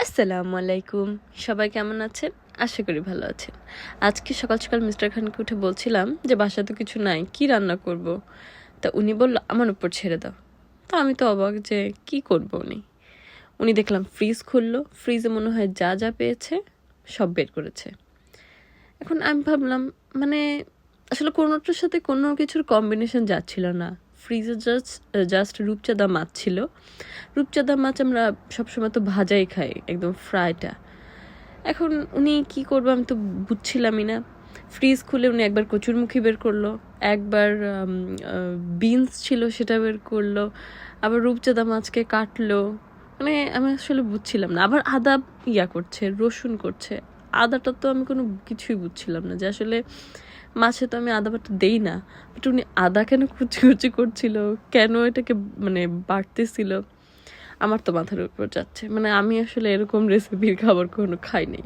আসসালামু আলাইকুম। সবাই কেমন আছেন? আশা করি ভালো আছেন। আজকে সকাল সকাল মিস্টার খানকে উঠে বলছিলাম যে বাসায় তো কিছু নাই, কি রান্না করব। তা উনি বলল আমার উপর ছেড়ে দাও। তো আমি তো অবাক যে কি করব উনি দেখলাম ফ্রিজ খুললো, ফ্রিজে মনে হয় যা যা পেয়েছে সব বের করেছে। এখন আমি ভাবলাম মানে আসলে কোনোটার সাথে কোনো কিছুর কম্বিনেশন যাচ্ছিল না। ফ্রিজে জাস্ট রূপচাঁদা মাছ ছিল। রূপচাঁদা মাছ আমরা সবসময় তো ভাজাই খাই, একদম ফ্রাইটা। এখন উনি কি করবো আমি তো বুঝছিলামই না। ফ্রিজ খুলে উনি একবার কচুরমুখী বের করলো, একবার বিনস ছিল সেটা বের করলো, আবার রূপচাঁদা মাছকে কাটলো। মানে আমি আসলে বুঝছিলাম না। আবার আদা করছে, রসুন করছে। আদাটা তো আমি কোনো কিছুই বুঝছিলাম না যে আসলে মাছে তো আমি আদা বাটা দেই না, বাট উনি আদা কেন কুচি কুচি করছিল, কেন এটাকে মানে বাড়তেছিল, আমার তো মাথার উপর যাচ্ছে। মানে আমি আসলে এরকম রেসিপির খাবার কখনো খাই নাই।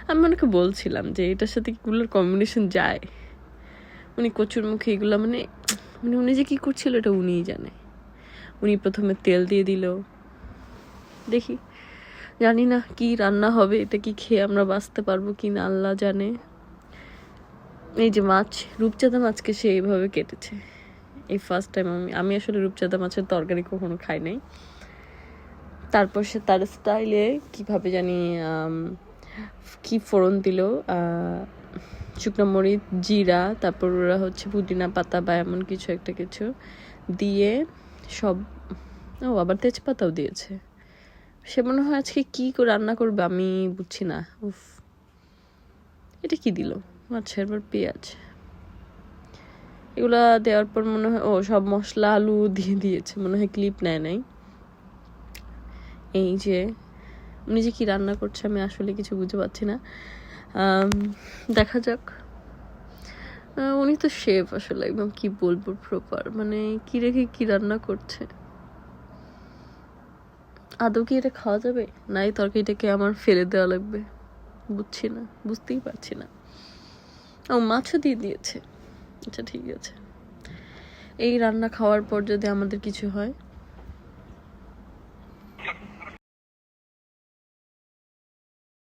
আমি ওনাকে বলছিলাম যে এটার সাথে এগুলোর কম্বিনেশন যায়। উনি কচুরমুখী এগুলো মানে উনি যে কি করছিল এটা উনিই জানে। উনি প্রথমে তেল দিয়ে দিল, দেখি জানি না কি রান্না হবে, এটা কি খেয়ে আমরা বাঁচতে পারবো কি না আল্লাহ জানে। এই যে মাছ, রূপচাঁদা মাছকে সে এইভাবে কেটেছে। এই ফার্স্ট টাইম আমি আসলে রূপচাঁদা মাছের তরকারি কখনো খাই নাই। তারপর সে তার স্টাইলে কীভাবে জানি কি ফোড়ন দিল, শুকনো মরিচ, জিরা, তারপর ওরা হচ্ছে পুদিনা পাতা বা এমন কিছু একটা কিছু দিয়ে সব, আবার তেজপাতাও দিয়েছে। সে মনে হয় আজকে কি রান্না করবে আমি বুঝছি না। উফ, এটা কি দিল? আচ্ছা, এবার পেঁয়াজ এগুলা দেওয়ার পর মনে হয় সব মশলা আলু দিয়ে দিয়েছে, মনে হয় ক্লিপ নেয় নাই। এই যে উনি যে কি রান্না করছে আমি আসলে কিছু বুঝতে পারছি না। দেখা যাক। উনি তো শেফ, আসলে একদম কি বলবো প্রপার, মানে কি রেখে কি রান্না করছে। আদৌ কি এটা খাওয়া যাবে, না এই তরকারিটাকে আমার ফেলে দেওয়া লাগবে, বুঝছি না, বুঝতেই পারছি না। মাছও দিয়ে দিয়েছে। আচ্ছা ঠিক আছে, এই রান্না খাওয়ার পর যদি আমাদের কিছু হয়